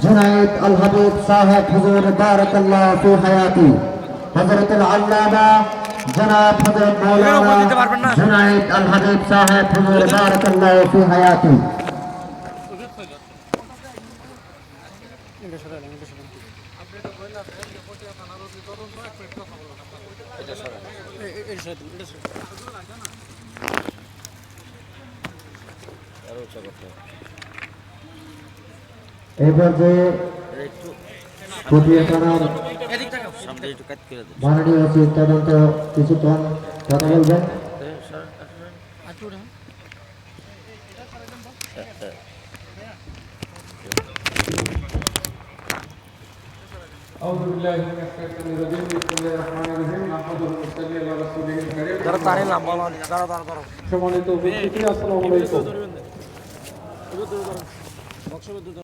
जुनैद अल हबीब साहब हुजूर बारकल्लाह फी हयाती हजरत अल अल्लामा जनाब हजरत मौलाना जुनैद अल हबीब साहब हुजूर बारकल्लाह फी हयाती এবার যে পটিয়া থানার মাননীয় ওসি তদন্ত কিছুক্ষণ কথা বলবেন। أعوذ بالله من الشيطان الرجيم بسم الله الرحمن الرحيم نحمده ونصلي على رسوله الكريم সম্মানিত উপস্থিতি আসসালামু আলাইকুম।